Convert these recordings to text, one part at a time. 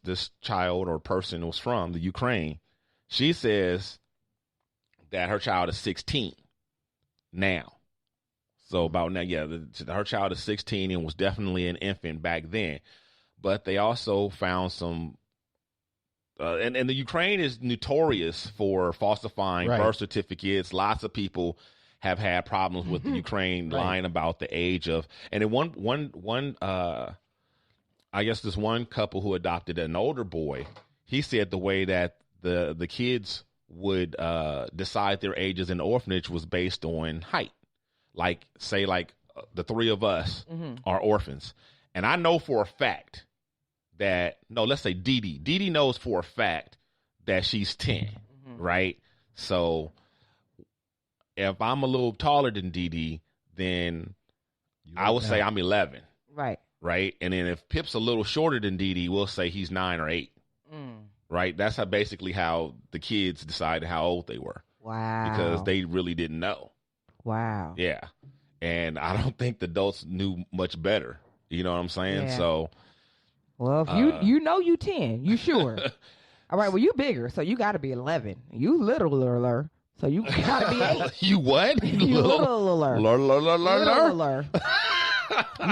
this child or person was from, the Ukraine, she says that her child is 16 now. So about now, yeah, her child is 16 and was definitely an infant back then. But they also found some, and the Ukraine is notorious for falsifying birth certificates. Lots of people have had problems with the Ukraine lying about the age of, and then one I guess this one couple who adopted an older boy, he said the way that the kids would decide their ages in the orphanage was based on height. Like, say, the three of us are orphans. And I know for a fact that, no, let's say Dee Dee. Dee Dee knows for a fact that she's 10, right? So if I'm a little taller than Dee Dee, then I would say I'm 11. Right. Right? And then if Pip's a little shorter than Dee Dee, we'll say he's 9 or 8. Right? That's basically how the kids decided how old they were. Wow. Because they really didn't know. Wow. Yeah. And I don't think the adults knew much better. You know what I'm saying? Yeah. So. Well, if you know you 10, you sure. All right, well, you bigger, so you got to be 11. You littler, so you got to be 8. You what? You littler. Littler.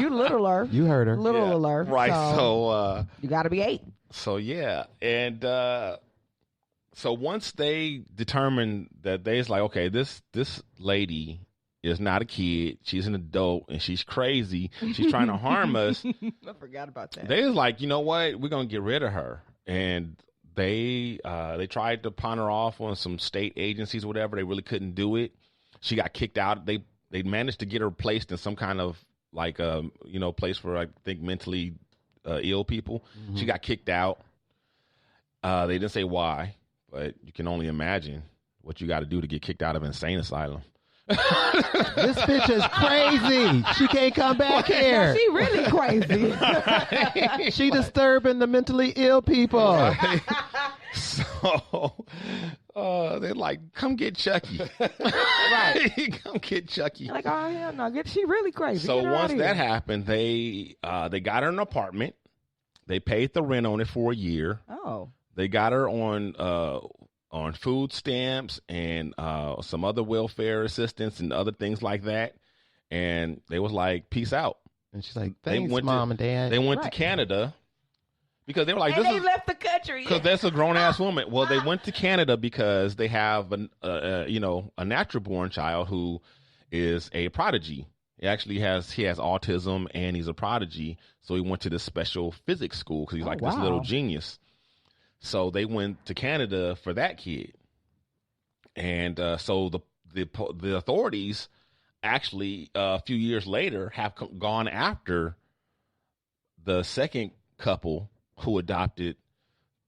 You littler. You heard her. Littler. Right, so you got to be 8. So, yeah. And so once they determined that they's like, okay, this lady is not a kid. She's an adult, and she's crazy. She's trying to harm us. I forgot about that. They was like, you know what? We're going to get rid of her. And they tried to pawn her off on some state agencies or whatever. They really couldn't do it. She got kicked out. They managed to get her placed in some kind of place for, I think, mentally ill people. She got kicked out. They didn't say why, but you can only imagine what you got to do to get kicked out of an insane asylum. This bitch is crazy. She can't come back here. She really crazy. She disturbing the mentally ill people. Right. So they're like, come get Chucky. Right. Come get Chucky. Like, oh, hell no. She really crazy. So once that happened, they got her an apartment. They paid the rent on it for a year. Oh. They got her on food stamps and some other welfare assistance and other things like that. And they was like, peace out. And she's like, thanks, Mom and Dad. They went to Canada because they were like, they left the country. Because that's a grown-ass woman. Well, they went to Canada because they have a natural-born child who is a prodigy. He has autism and he's a prodigy. So he went to this special physics school because he's this little genius. So they went to Canada for that kid. And so the authorities actually a few years later have gone after the second couple who adopted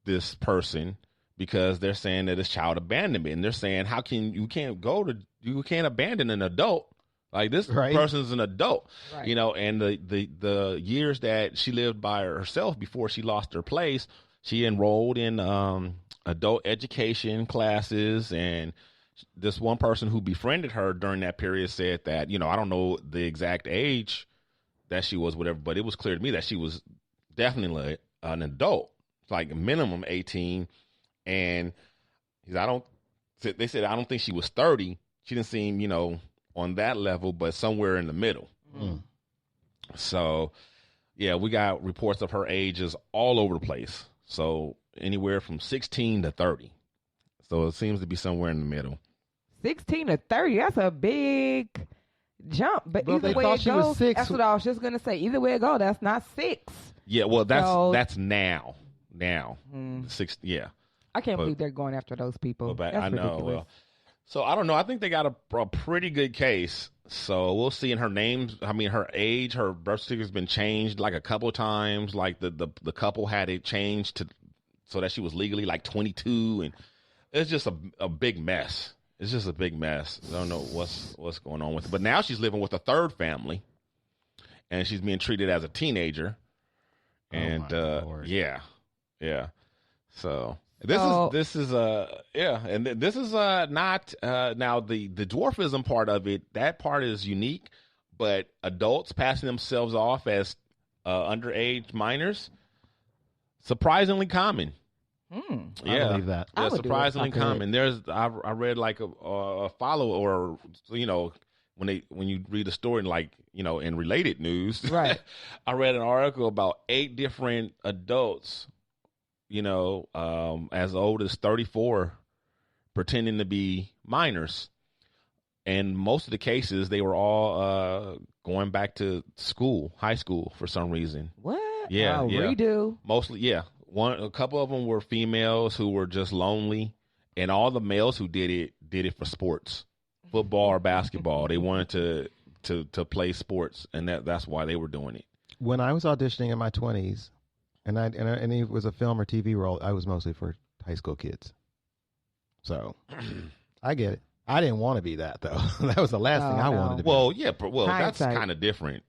this person because they're saying that it's child abandonment. And they're saying, you can't abandon an adult. Like, this person's an adult, and the years that she lived by herself before she lost her place, she enrolled in adult education classes. And this one person who befriended her during that period said that, I don't know the exact age that she was, whatever, but it was clear to me that she was definitely an adult, like minimum 18. And they said, I don't think she was 30. She didn't seem, on that level, but somewhere in the middle. So, yeah, we got reports of her ages all over the place. So anywhere from 16 to 30. So it seems to be somewhere in the middle. 16 to 30, that's a big jump. But either way it goes, that's what I was just going to say. Either way it goes, that's not 6. Yeah, well, that's now. Now. 6, yeah. I can't believe they're going after those people. That's I know. ridiculous. Well, so I don't know. I think they got a pretty good case. So we'll see. In her her age, her birth certificate's been changed like a couple of times. Like the couple had it changed so that she was legally like 22, and it's just a big mess. It's just a big mess. I don't know what's going on with it. But now she's living with a third family, and she's being treated as a teenager. And yeah. So this is and this is not now the dwarfism part of it. That part is unique, but adults passing themselves off as underage minors, surprisingly common. I believe that. Yeah, surprisingly common. I read like a follow, or when you read a story like in related news, right? I read an article about 8 different adults, as old as 34, pretending to be minors, and most of the cases they were all going back to school, high school, for some reason. What? Yeah, redo. Mostly, yeah. A couple of them were females who were just lonely, and all the males who did it for sports, football or basketball. They wanted to play sports, and that's why they were doing it. When I was auditioning in my 20s, and it was a film or TV role, I was mostly for high school kids. So I get it. I didn't want to be that though. That was the last thing I wanted to be. Well, yeah, that's kind of different.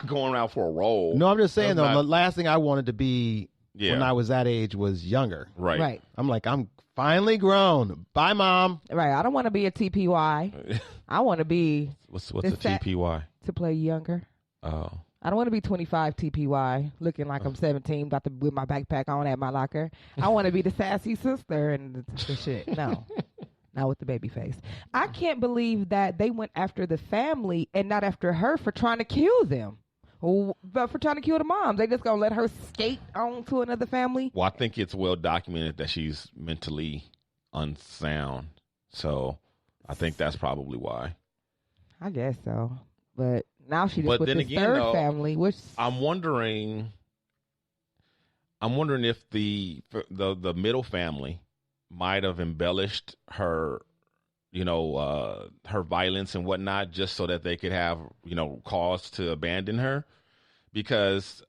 Going around for a role. No, I'm just saying though. The last thing I wanted to be. Yeah. When I was that age was younger. Right. I'm like, I'm finally grown. Bye, Mom. Right. I don't want to be a TPY. I want to be. What's a TPY? To play younger. Oh. I don't want to be 25 TPY, looking like I'm 17, with my backpack on at my locker. I want to be the sassy sister and the shit. No. Not with the baby face. I can't believe that they went after the family and not after her for trying to kill them. But for trying to kill the mom, they just gonna let her skate on to another family? Well, I think it's well documented that she's mentally unsound. So I think that's probably why. I guess so. But now she just with this third family, which I'm wondering if the middle family might have embellished her, her violence and whatnot, just so that they could have, cause to abandon her. Because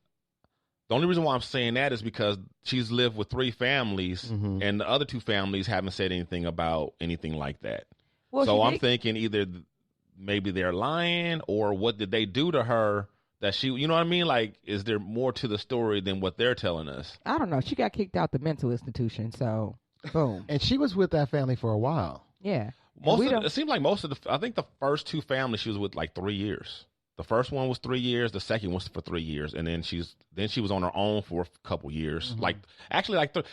the only reason why I'm saying that is because she's lived with 3 families, and the other 2 families haven't said anything about anything like that. Well, so I'm thinking either maybe they're lying, or what did they do to her that she, you know what I mean? Like, is there more to the story than what they're telling us? I don't know. She got kicked out the mental institution, so boom. And she was with that family for a while. Yeah. It seemed like I think the first 2 families she was with like 3 years. The first one was 3 years. The second was for 3 years, and then she was on her own for a couple years. Like she like kind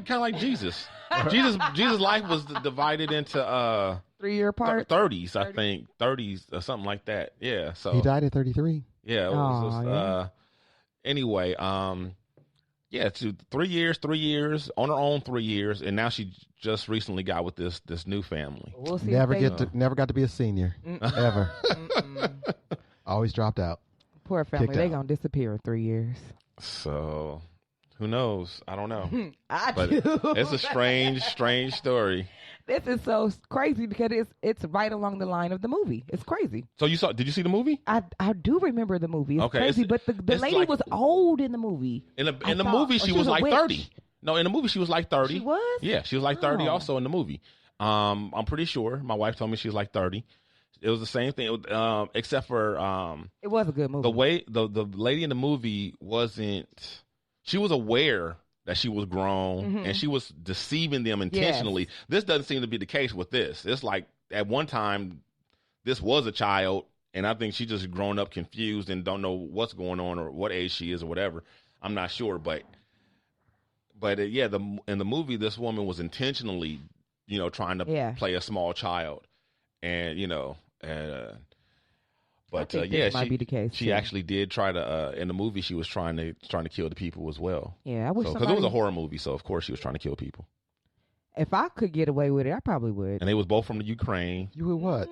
of like Jesus. Jesus' life was divided into 3 year part 30s, I think 30s or something like that. Yeah. So he died at 33. Yeah. It was just, anyway. Yeah, 3 years on her own, 3 years, and now she just recently got with this new family. We'll see. Never got to be a senior ever. Always dropped out. Poor family. They gonna disappear in 3 years. So, who knows? I don't know. But it's a strange story. This is so crazy because it's right along the line of the movie. It's crazy. So did you see the movie? I do remember the movie. It's crazy, but the lady was old in the movie. In the movie, she was like 30. No, in the movie, she was like 30. She was? Yeah, she was like 30 also in the movie. I'm pretty sure. My wife told me she was like 30. It was the same thing, except for it was a good movie. The way the lady in the movie wasn't. She was aware that she was grown, and she was deceiving them intentionally. Yes. This doesn't seem to be the case with this. It's like at one time, this was a child, and I think she just grown up confused and don't know what's going on or what age she is or whatever. I'm not sure, but in the movie, this woman was intentionally, trying to play a small child, and But might be the case. She actually did try to. In the movie, she was trying to kill the people as well. Yeah, I wish because it was a horror movie, so of course she was trying to kill people. If I could get away with it, I probably would. And they was both from the Ukraine. You would what?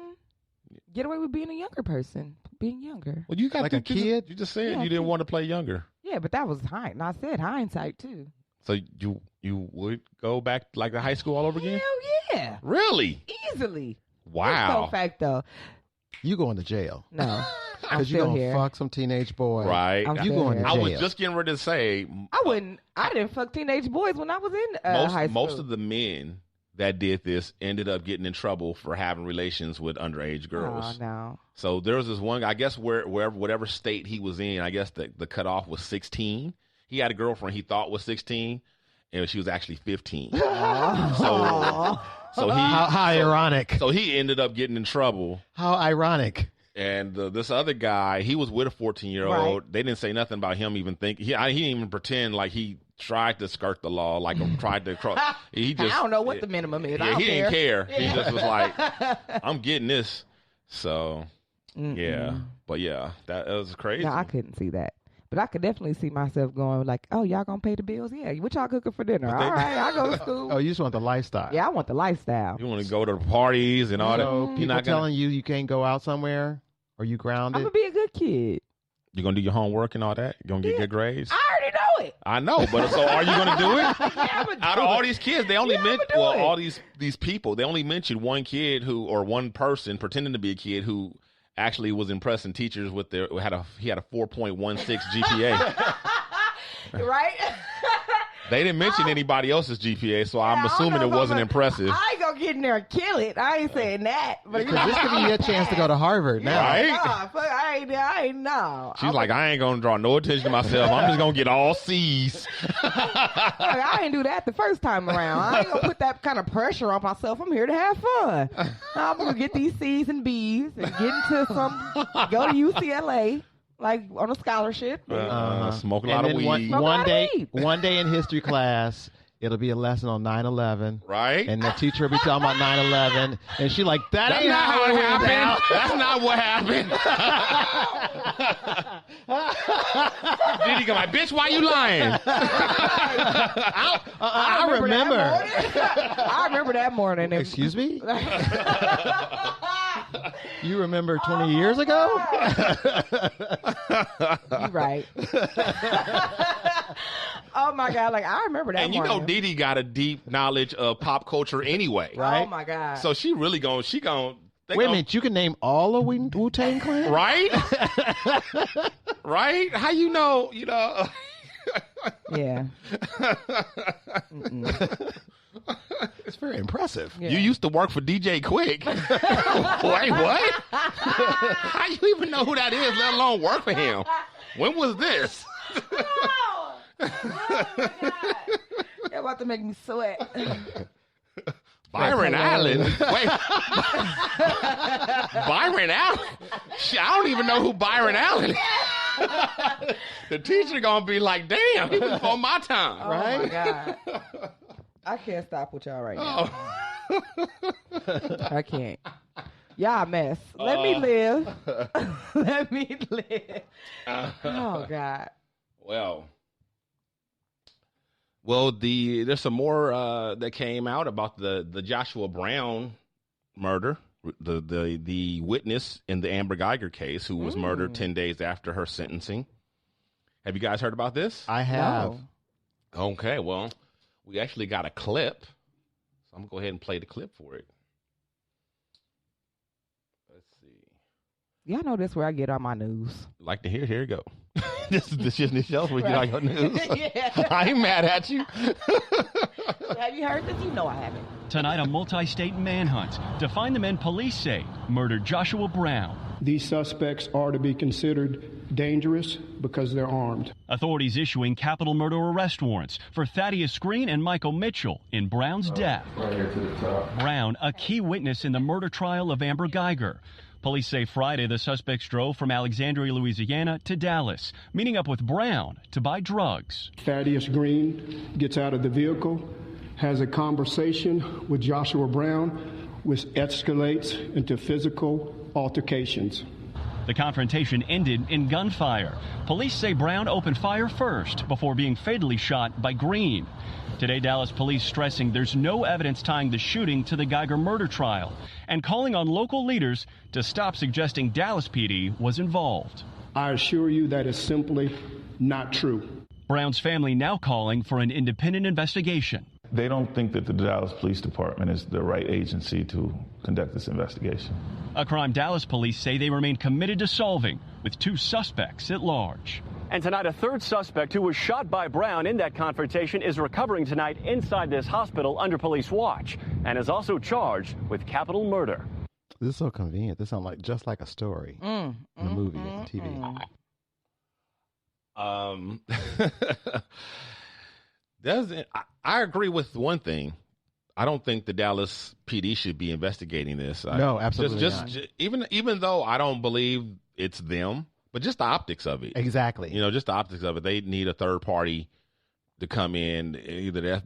Get away with being a younger person, being younger. Well, you got like a kid. You just said you didn't want to play younger. Yeah, but that was I said hindsight too. So you would go back like to high school all over again? Hell yeah! Really? Easily. Wow. No fact though. You going to jail? No, because you gonna fuck some teenage boy, right? You going to jail? I was just getting ready to say I wouldn't. I didn't fuck teenage boys when I was in high school. Most of the men that did this ended up getting in trouble for having relations with underage girls. Oh no! So there was this one guy. I guess whatever state he was in, I guess the cutoff was 16. He had a girlfriend he thought was 16, and she was actually 15. So he how ironic. So he ended up getting in trouble. How ironic. And this other guy, he was with a 14-year-old. Right. They didn't say nothing about him even thinking. He didn't even pretend like he tried to skirt the law, like tried to cross. He just, I don't know what the minimum is. Yeah, he didn't care. He just was like, I'm getting this. So, yeah. But yeah, that was crazy. No, I couldn't see that. But I could definitely see myself going like, oh, y'all going to pay the bills? Yeah. What y'all cooking for dinner? All right, I'll go to school. Oh, you just want the lifestyle. Yeah, I want the lifestyle. You want to go to the parties and all that. People not telling you can't go out somewhere? Are you grounded? I'm going to be a good kid. You're going to do your homework and all that? You're going to get good grades? I already know it. I know, but so are you going to do it? Yeah, Out of all these kids, they only all it. these people, they only mentioned one kid or one person pretending to be a kid who actually was impressing teachers with he had a 4.16 GPA. Right? They didn't mention anybody else's GPA, so I'm assuming it wasn't impressive. I ain't gonna get in there and kill it. I ain't saying that. But this could be your chance to go to Harvard now. Right? I ain't know. She's like, I ain't gonna draw no attention to myself. I'm just gonna get all C's. I ain't do that the first time around. I ain't gonna put that kind of pressure on myself. I'm here to have fun. I'm gonna get these C's and B's and get into go to UCLA. Like on a scholarship. Smoke a lot of weed. One day in history class, it'll be a lesson on 9/11. Right. And the teacher will be talking about 9/11. And she like, that's ain't not how it happened. That's not what happened. Diddy go like, bitch, why you lying? I remember. I remember that morning. Excuse me? You remember 20 years ago? You right. Oh my God! Like I remember that. And you know, Didi got a deep knowledge of pop culture anyway, right? Oh my God! So she really gonna. Wait a minute, you can name all of Wu-Tang Clan, right? Right? How you know? You know? Yeah. It's very impressive. Yeah. You used to work for DJ Quick. Wait, what? How you even know who that is, let alone work for him? When was this? Oh my God. You're about to make me sweat. Byron Allen? Wait. Byron Allen? I don't even know who Byron Allen is. The teacher gonna be like, damn, he was before my time. Right? Oh my God. I can't stop with y'all right now. I can't. Y'all mess. Let me live. Let me live. Oh God. Well, there's some more that came out about the Joshua Brown murder. The witness in the Amber Geiger case, who was murdered 10 days after her sentencing. Have you guys heard about this? I have. No. Okay, well, we actually got a clip. So I'm going to go ahead and play the clip for it. Let's see. Y'all know this is where I get all my news. Like to hear? Here you go. This is the Shiznit Show where you get all your news. Yeah. I ain't mad at you. Have you heard this? You know I haven't. Tonight, a multi-state manhunt to find the men police say murdered Joshua Brown. These suspects are to be considered dangerous because they're armed. Authorities issuing capital murder arrest warrants for Thaddeus Green and Michael Mitchell in Brown's death. Right here to the top. Brown, a key witness in the murder trial of Amber Geiger. Police say Friday the suspects drove from Alexandria, Louisiana to Dallas, meeting up with Brown to buy drugs. Thaddeus Green gets out of the vehicle, has a conversation with Joshua Brown, which escalates into physical altercations. The confrontation ended in gunfire. Police say Brown opened fire first before being fatally shot by Green. Today, Dallas police stressing there's no evidence tying the shooting to the Geiger murder trial and calling on local leaders to stop suggesting Dallas PD was involved. I assure you that is simply not true. Brown's family now calling for an independent investigation. They don't think that the Dallas Police Department is the right agency to conduct this investigation. A crime Dallas police say they remain committed to solving, with 2 suspects at large. And tonight, a 3rd suspect who was shot by Brown in that confrontation is recovering tonight inside this hospital under police watch and is also charged with capital murder. This is so convenient. This sounds like just like a story in a movie on TV. I agree with one thing. I don't think the Dallas PD should be investigating this. No, absolutely not. Even though I don't believe it's them, but just the optics of it. Exactly. You know, just the optics of it. They need a third party to come in, either the